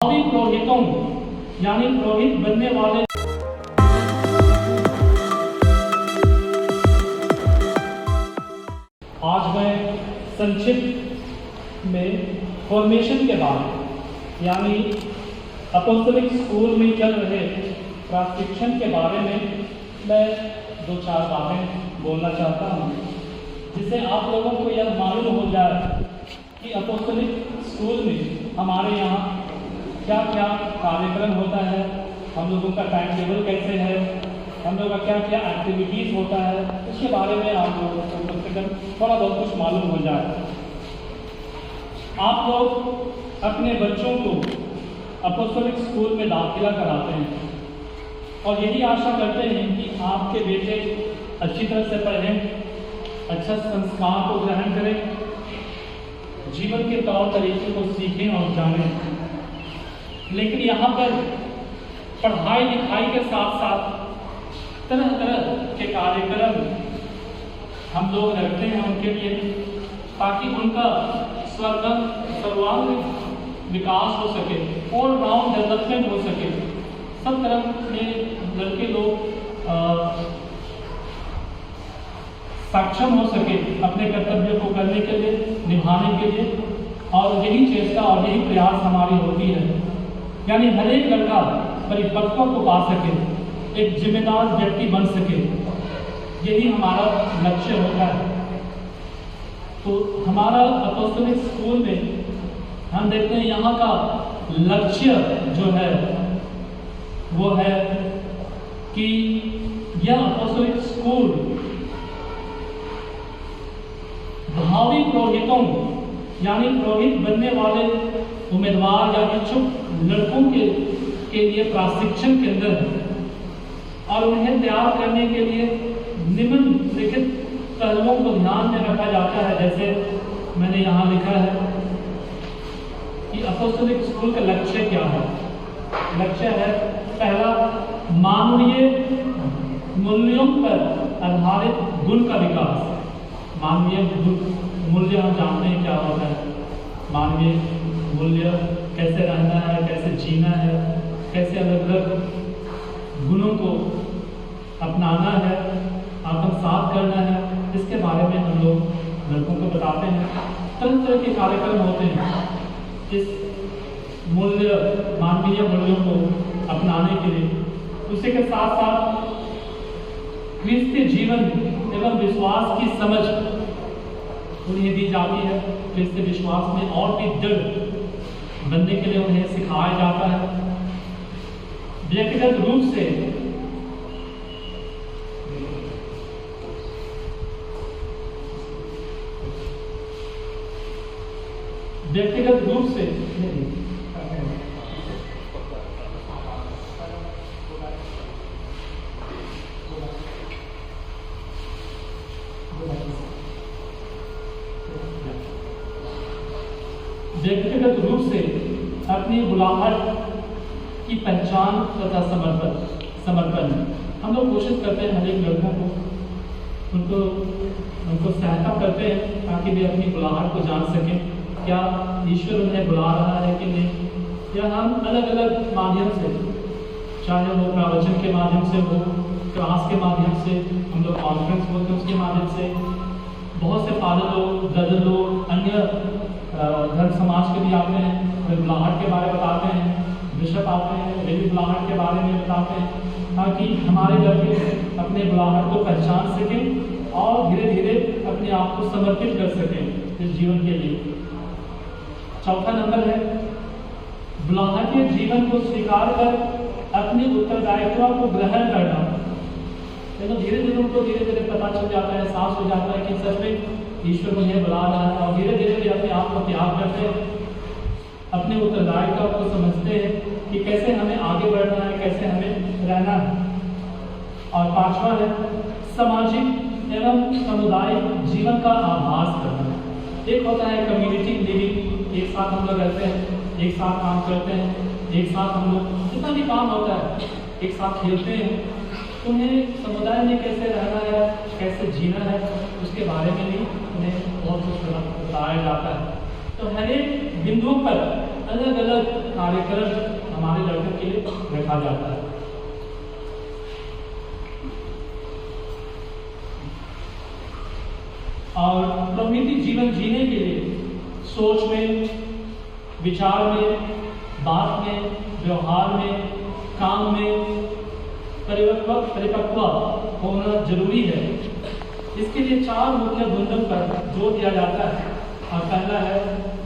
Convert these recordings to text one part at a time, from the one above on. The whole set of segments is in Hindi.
भावी पुरोहितों यानी पुरोहित बनने वाले आज मैं संक्षिप्त में फॉर्मेशन के बारे यानी अपॉस्टलिक स्कूल में चल रहे प्रशिक्षण के बारे में मैं दो चार बातें बोलना चाहता हूँ, जिससे आप लोगों को यह मालूम हो जाए कि अपॉस्टलिक स्कूल में हमारे यहाँ क्या क्या कार्यक्रम होता है, हम लोगों का टाइम टेबल कैसे है, हम लोगों का क्या क्या एक्टिविटीज़ होता है, उसके बारे में आप लोगों को कम से कम थोड़ा बहुत कुछ मालूम हो जाए। आप लोग अपने बच्चों को अपॉस्टलिक स्कूल में दाखिला कराते हैं और यही आशा करते हैं कि आपके बेटे अच्छी तरह से पढ़ें, अच्छा संस्कार को ग्रहण करें, जीवन के तौर तरीके को सीखें और जानें। लेकिन यहाँ पर पढ़ाई लिखाई के साथ साथ तरह तरह के कार्यक्रम हम लोग रखते हैं उनके लिए, ताकि उनका सर्वांगीण विकास हो सके, ऑल राउंड डेवलपमेंट हो सके, सब तरह के लड़के लोग सक्षम हो सके अपने कर्तव्य को करने के लिए, निभाने के लिए। और यही चेष्टा और यही प्रयास हमारी होती है, यानी हर एक लड़का परिपक्वता को पा सके, एक जिम्मेदार व्यक्ति बन सके, यही हमारा लक्ष्य होता है। तो हमारा अपॉस्टलिक स्कूल में हम देखते हैं यहाँ का लक्ष्य जो है वो है कि यह अपॉस्टलिक स्कूल भावी पुरोहितों यानी पुरोहित बनने वाले उम्मीदवार या इच्छुक लड़कों के लिए प्रशिक्षण केंद्र है और उन्हें तैयार करने के लिए निम्नलिखित पहलुओं को ध्यान में रखा जाता है। जैसे मैंने यहाँ लिखा है कि अपॉस्टलिक स्कूल का लक्ष्य क्या है। लक्ष्य है पहला, मानवीय मूल्यों पर आधारित गुण का विकास। मानवीय मूल्य हम जानते हैं क्या होता है। मानवीय मूल्य कैसे रहना है, कैसे जीना है, कैसे अलग अलग गुणों को अपनाना है, आत्मसात करना है, इसके बारे में हम लोग लड़कों को बताते हैं। तरह तरह के कार्यक्रम होते हैं इस मानवीय मूल्यों को अपनाने के लिए। उसी के साथ साथ क्रिस्तीय जीवन एवं विश्वास की समझ उन्हें दी जाती है। क्रिस्तीय विश्वास में और भी दृढ़ बनने के लिए उन्हें सिखाया जाता है। व्यक्तिगत रूप से व्यक्तिगत रूप से व्यक्तिगत रूप से अपनी बुलाहट की पहचान तथा समर्पण हम लोग कोशिश करते हैं हर एक लड़कों को उनको सहायता करते हैं ताकि वे अपनी बुलाहट को जान सकें, क्या ईश्वर उन्हें बुला रहा है कि नहीं। या हम अलग अलग माध्यम से, चाहे वो प्रवचन के माध्यम से हो, क्लास के माध्यम से, हम लोग कॉन्फ्रेंस बोलते हैं उसके माध्यम से, बहुत से फादर लोग, ब्रदर लोग, अन्य धर्म समाज के भी आते हैं, वे बुलाहट के बारे में बताते हैं, बिशप आते हैं, वे भी बुलाहट के बारे में बताते हैं, ताकि हमारे लड़के अपने बुलाहट को पहचान सकें और धीरे धीरे अपने आप को समर्पित कर सकें इस जीवन के लिए। चौथा नंबर है बुलाहट के जीवन को स्वीकार कर अपने उत्तरदायित्व को ग्रहण करना। तो धीरे धीरे उनको धीरे धीरे पता चल जाता है, एहसास हो जाता है कि सच में ईश्वर उन्हें बुला रहा है और धीरे धीरे वे अपने आप को त्याग करते हैं, अपने उत्तरदायित्व को समझते हैं कि कैसे हमें आगे बढ़ना है, कैसे हमें रहना है। और पांचवा है सामाजिक एवं सामुदायिक जीवन का आभास करना। एक होता है कम्युनिटी लिविंग, एक साथ हम लोग रहते हैं, एक साथ काम करते हैं, एक साथ हम लोग जितना भी काम होता है एक साथ खेलते हैं। उन्हें समुदाय में कैसे रहना है, कैसे जीना है, उसके बारे में भी उन्हें बहुत कुछ बताया जाता है। तो हर एक बिंदुओं पर अलग अलग कार्यक्रम हमारे लड़कों के लिए रखा जाता है। और प्रमिति जीवन जीने के लिए सोच में, विचार में, बात में, व्यवहार में, काम में परिपक्व होना जरूरी है। इसके लिए 4 मुख्य गुणधर्म पर जोर दिया जाता है। और पहला है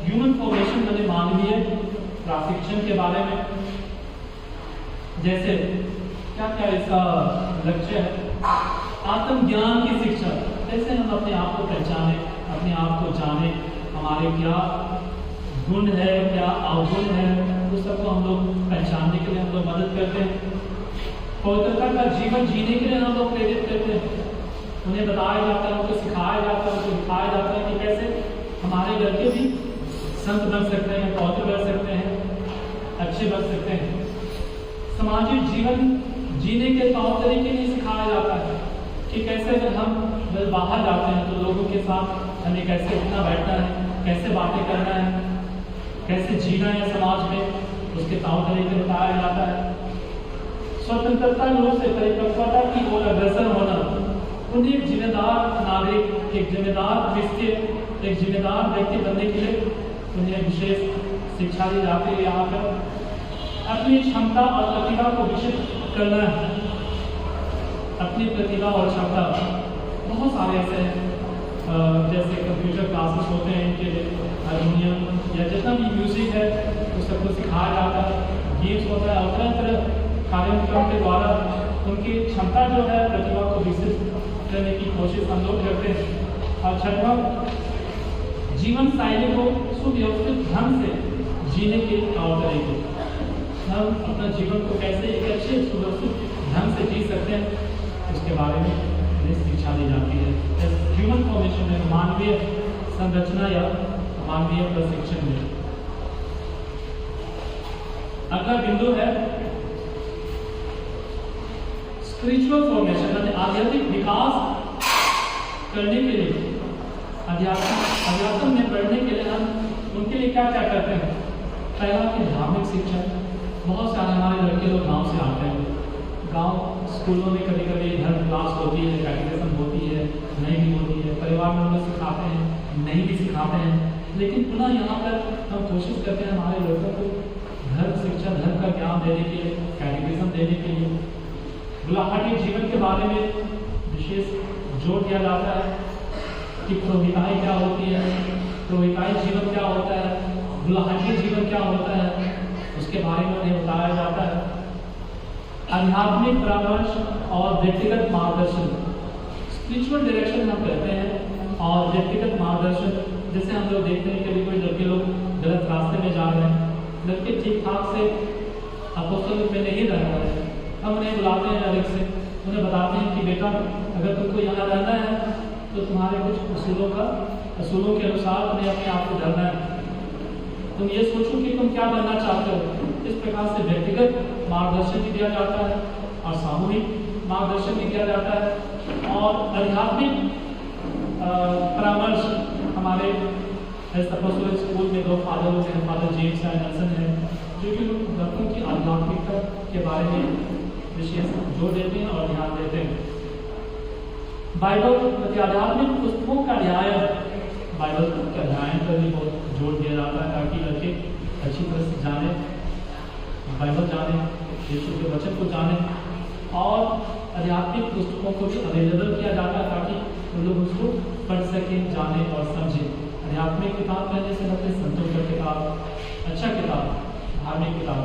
ह्यूमन फॉर्मेशन, यानी मानवीय प्रशिक्षण के बारे में। जैसे क्या क्या इसका लक्ष्य है? आत्मज्ञान की शिक्षा, कैसे हम अपने आप को पहचाने, अपने आप को जाने, हमारे क्या गुण है, क्या अवगुण है, उस सबको हम लोग पहचानने के लिए हम लोग मदद करते हैं। पवित्रता का जीवन जीने के लिए हम लोग प्रेरित करते हैं। उन्हें बताया जाता है, उनको सिखाया जाता है, उनको दिखाया जाता है कि कैसे हमारे लड़के भी संत बन सकते हैं, पवित्र बन सकते हैं, अच्छे बन सकते हैं। सामाजिक जीवन जीने के तौर तरीके नहीं सिखाया जाता है कि कैसे अगर हम बाहर जाते हैं तो लोगों के साथ हमें कैसे उठना बैठना है, कैसे बातें करना है, कैसे जीना है समाज में, उसके तौर तरीके बताया जाता है। स्वतंत्रता रूप से परिपक्वता की ओर अग्रसर होना, उन्हें एक जिम्मेदार नागरिक, एक जिम्मेदार क्रिश्चियन, एक जिम्मेदार व्यक्ति बनने के लिए उन्हें विशेष शिक्षा दी जाती है। यहाँ पर अपनी क्षमता और प्रतिभा को विकसित करना है। अपनी प्रतिभा और क्षमता बहुत सारे ऐसे हैं, जैसे कंप्यूटर क्लासेस होते हैं इनके लिए, हारमोनियम या जितना भी म्यूजिक है उस सबको सिखाया जाता है। गेम्स होता है और तरह तरह कार्यक्रम के द्वारा उनकी क्षमता जो है, प्रतिभा को विकसित करने की कोशिश हम लोग करते हैं। और छठवां, जीवन शैली को सुव्यवस्थित ढंग से जीने के तौर तरीके, हम अपना जीवन को कैसे एक अच्छे सुव्यवस्थित ढंग से जी सकते हैं, उसके बारे में शिक्षा दी जाती है। ह्यूमन फॉर्मेशन में, मानवीय संरचना या मानवीय प्रशिक्षण में। अगला बिंदु है स्पिरिचुअल फॉर्मेशन, यानी आध्यात्मिक विकास करने के लिए, अध्यात्म में बढ़ने के लिए हम उनके लिए क्या क्या करते हैं? पहला कि धार्मिक शिक्षा। बहुत सारे हमारे लड़के लोग गांव से आते हैं, गांव स्कूलों में कभी कभी धर्म क्लास होती है, कैटेकिज्म होती है, नहीं भी होती है, परिवार में लोग सिखाते हैं, नहीं भी सिखाते हैं, लेकिन पुनः यहाँ पर हम कोशिश करते हैं हमारे लड़कों को धर्म शिक्षा, धर्म का ज्ञान देने के लिए, कैटेकिज्म देने के लिए। बुलाहटी जीवन के बारे में विशेष जोर दिया जाता है कि पुरोहिताई क्या होती है, पुरोहिताई जीवन क्या होता है, बुलाहटी जीवन क्या होता है, उसके बारे में उन्हें बताया जाता है। आध्यात्मिक परामर्श और व्यक्तिगत मार्गदर्शन, स्पिरिचुअल डायरेक्शन हम कहते हैं, और व्यक्तिगत मार्गदर्शन, जैसे हम लोग देखते हैं कभी कोई लड़के लोग गलत रास्ते में जा रहे हैं, लड़के ठीक ठाक से अपोस्तल में नहीं रह रहे हैं, हम उन्हें बुलाते हैं अलग से, उन्हें बताते हैं कि बेटा अगर तुमको यहाँ रहना है तो तुम्हारे कुछ असूलों के अनुसार तुम्हें अपने आप को ढलना है। तुम ये सोचो कि तुम क्या बनना चाहते हो। इस प्रकार से व्यक्तिगत मार्गदर्शन भी दिया जाता है और सामूहिक मार्गदर्शन भी दिया जाता है। और आध्यात्मिक परामर्श, हमारे अपोस्टलिक स्कूल में 2 फादर हैं, फादर जेम्स एंड नेल्सन हैं, जो कि लड़कों की आध्यात्मिकता के बारे में विशेष जोर देते हैं और ध्यान देते हैं। बाइबल प्रति आध्यात्मिक पुस्तकों का अध्ययन, बाइबल के अध्ययन पर भी बहुत जोर दिया जाता है ताकि लड़के अच्छी तरह से जाने, बाइबल जाने, यीशु के वचन को जाने, और आध्यात्मिक पुस्तकों को भी अवेलेबल किया जाता है ताकि उन लोग उसको पढ़ सकें, जाने और समझें। आध्यात्मिक किताब पढ़ने से मतलब संतों का किताब, अच्छा किताब, धार्मिक किताब,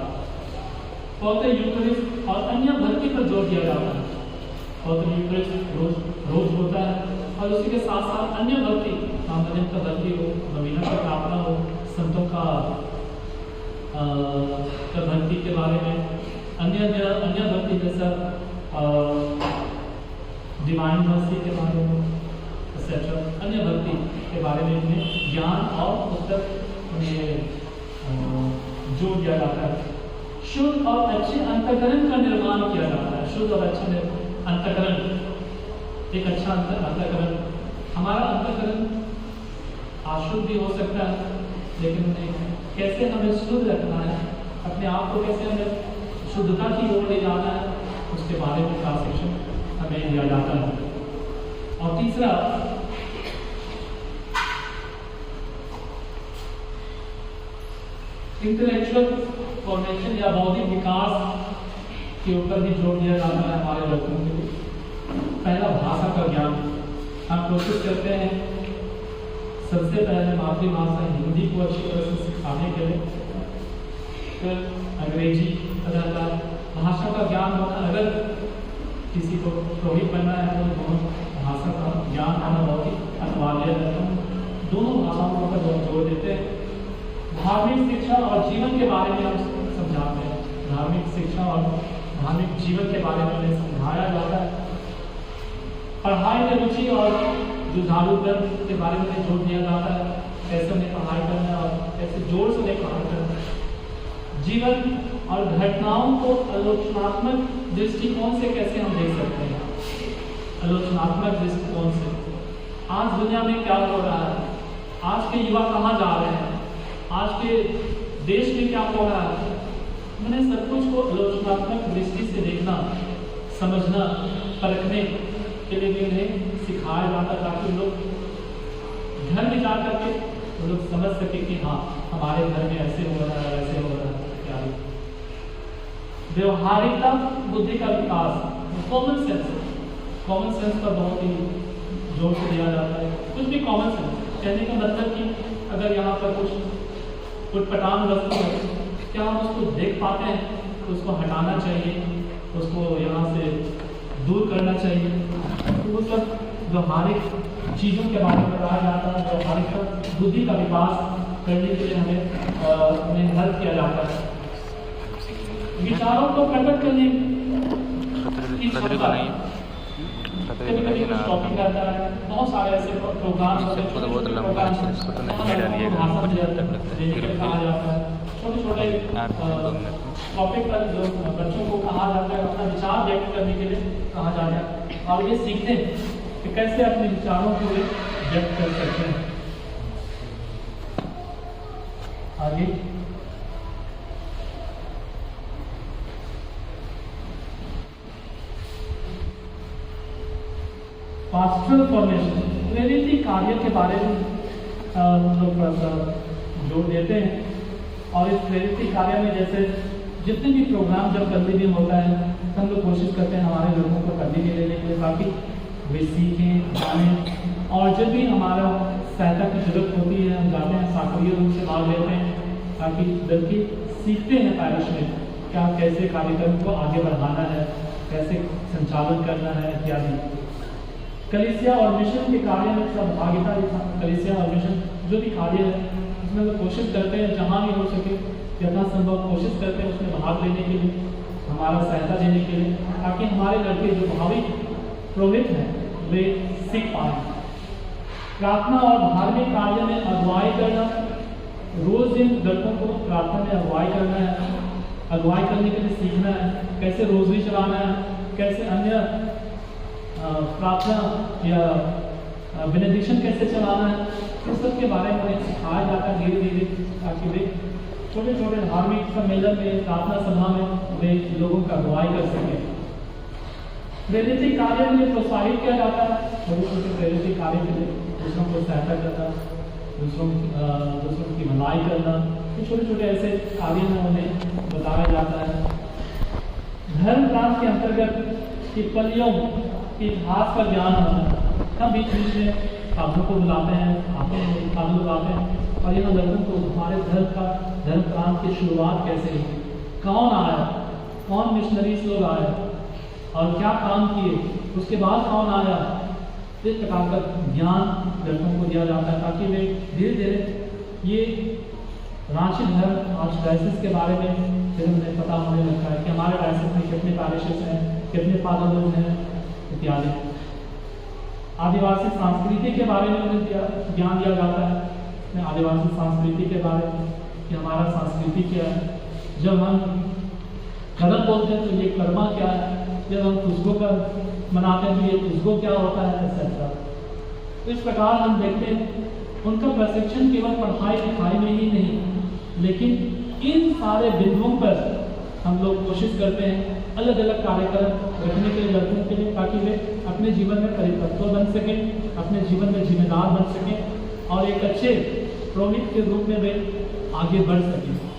पवित्र यूकरिस्ट और अन्य भक्ति पर जोर दिया जाता है। पवित्र यूकरिस्ट रोज होता है और उसी के साथ साथ अन्य भक्ति, नामधन का भक्ति हो, नवीना का प्रार्थना हो, संतों का भक्ति के बारे में, अन्य भक्ति जैसा डिवाइन मर्सी के बारे में, एक्सेट्रा, अन्य भक्ति के बारे में उन्हें ज्ञान और पुस्तक उन्हें जोर दिया जाता है। शुद्ध और अच्छे अंतःकरण का निर्माण किया जाता है। शुद्ध और अच्छे अंतःकरण, एक अच्छा अंतःकरण, हमारा अंतःकरण अशुद्ध भी हो सकता है, लेकिन कैसे हमें शुद्ध रखना है, अपने आप को कैसे हमें शुद्धता की ओर ले जाना है, उसके बारे में प्रशिक्षण हमें दिया जाता है। और तीसरा, इंटेलेक्चुअल फॉर्मेशन या बौद्धिक विकास के ऊपर भी जोर दिया जाता है हमारे लड़कों के लिए। पहला, भाषा का ज्ञान। हम कोशिश करते हैं सबसे पहले मातृभाषा हिंदी को अच्छी तरह से सिखाने के लिए, फिर अंग्रेजी रहता है। भाषा का ज्ञान होना, अगर किसी को पुरोहित बनना है तो दोनों भाषा का ज्ञान होना बहुत ही अनिवार्य है। दोनों भाषाओं पर जोर देते हैं। धार्मिक शिक्षा और जीवन के बारे में हम समझाते हैं। धार्मिक शिक्षा और धार्मिक जीवन के बारे में हमें समझाया जाता है। पढ़ाई में रुचि और जुझारूपन के बारे में जोर दिया जाता है, कैसे उन्हें पढ़ाई करना है और कैसे जोर से उन्हें पढ़ाई करना है। जीवन और घटनाओं को आलोचनात्मक दृष्टिकोण से कैसे हम देख सकते हैं, आलोचनात्मक दृष्टिकोण से। आज दुनिया में क्या हो रहा है, आज के युवा कहाँ जा रहे हैं, आज के देश में क्या हो रहा है, मैंने सब कुछ को आलोचनात्मक दृष्टि से देखना, समझना, परखने के लिए भी उन्हें सिखाया जाता, ताकि लोग घर में जा करके वो लोग समझ सके कि हाँ हमारे घर में ऐसे हो रहा है, वैसे हो रहा है इत्यादि। व्यवहारिकता बुद्धि का विकास, कॉमन सेंस पर बहुत ही जोर से दिया जाता है। कुछ भी कॉमन सेंस कहने का मतलब कि अगर यहाँ पर कुछ उटपटांग वस्तु है, क्या हम उसको देख पाते हैं, तो उसको हटाना चाहिए, उसको यहाँ से दूर करना चाहिए। तो वो सब व्यवहारिक चीज़ों के बारे में बताया जाता है। व्यवहारिक बुद्धि का विकास करने के लिए हमें हेल्प किया जाता है। विचारों को प्रकट करने की क्षमता, टॉपिक रहता है, बहुत सारे ऐसे प्रोग्राम होते हैं, कहा जाता है। छोटे छोटे टॉपिक पर जो बच्चों को कहा जाता है अपना विचार व्यक्त करने के लिए कहा जाता है, और ये सीखते हैं कि कैसे अपने विचारों को व्यक्त कर सकते हैं। आगे, पास्टरल फॉर्मेशन, प्रेरित कार्य के बारे में हम लोग जोर देते हैं। और इस प्रेरित कार्य में जैसे जितने भी प्रोग्राम जब कभी भी होता है, हम लोग कोशिश करते हैं हमारे लोगों को कभी भी लेने के लिए, ताकि वे सीखें, जानें। और जब भी हमारा सहायता की जरूरत होती है, हम जाते हैं, सक्रिय रूप से भाग लेते हैं, ताकि बल्कि सीखते हैं पैरिश में क्या कैसे कार्यक्रम को आगे बढ़ाना है, कैसे संचालन करना है इत्यादि। कलीसिया और मिशन के कार्य में सहभागिता, कलीसिया और मिशन जो भी कार्य है उसमें तो कोशिश करते हैं जहाँ भी हो सके यथासंभव कोशिश करते हैं उसमें भाग लेने के लिए, हमारा सहायता देने के लिए, ताकि हमारे लड़के जो भावी पुरोहित हैं वे सीख पाएँ। प्रार्थना और धार्मिक कार्य में अगुवाई करना, रोज इन लड़कों को प्रार्थना में अगुवाई करना है, अगुवाई करने के लिए सीखना है, कैसे रोजरी चलाना है, कैसे अन्य प्रार्थना या बेनेडिक्शन कैसे चलाना है, इस सब के बारे में उन्हें सिखाया जाता है धीरे धीरे, ताकि वे छोटे छोटे धार्मिक सम्मेलन में, प्रार्थना सभा में वे लोगों का अगुवाई कर सकें। प्रेरित कार्य में प्रोत्साहित किया जाता है, छोटे छोटे प्रेरित कार्य के लिए दूसरों को सहायता करना, दूसरों की भलाई करना, छोटे छोटे ऐसे कार्य में उन्हें बताया जाता है। धर्म प्रांत के अंतर्गत टिप्पणियों के इतिहास का ज्ञान होना, हम बीच बीच में साधुओं को बुलाते हैं, आते हैं, साधु लोग आते हैं और यहाँ लड़कों को हमारे धर्म प्रांत की शुरुआत कैसे हुई, कौन आया, कौन मिशनरीज लोग आए और क्या काम किए, उसके बाद कौन आया, इस प्रकार का ज्ञान लड़कों को दिया जाता है, ताकि वे धीरे धीरे ये रांची धर्म आर्चडायसिस के बारे में फिर उन्हें पता होने लगता है कि हमारे डायसिस में कितने पैरिशेस हैं, कितने फादर लोग हैं इत्यादि। आदिवासी संस्कृति के बारे में उन्हें ज्ञान दिया जाता है, आदिवासी संस्कृति के बारे में कि हमारा संस्कृति क्या है, जब हम कर्म बोलते हैं तो ये कर्मा क्या है, जब हम तुझको का मनाते हैं तो ये तुझको क्या होता है, एक्सेट्रा। तो इस प्रकार हम देखते हैं उनका प्रशिक्षण केवल पढ़ाई लिखाई में ही नहीं, लेकिन इन सारे बिंदुओं पर हम लोग कोशिश करते हैं अलग अलग कार्यक्रम रखने के लिए लड़कों के लिए, ताकि वे अपने जीवन में परिपक्व बन सकें, अपने जीवन में जिम्मेदार बन सकें और एक अच्छे पुरोहित के रूप में वे आगे बढ़ सकें।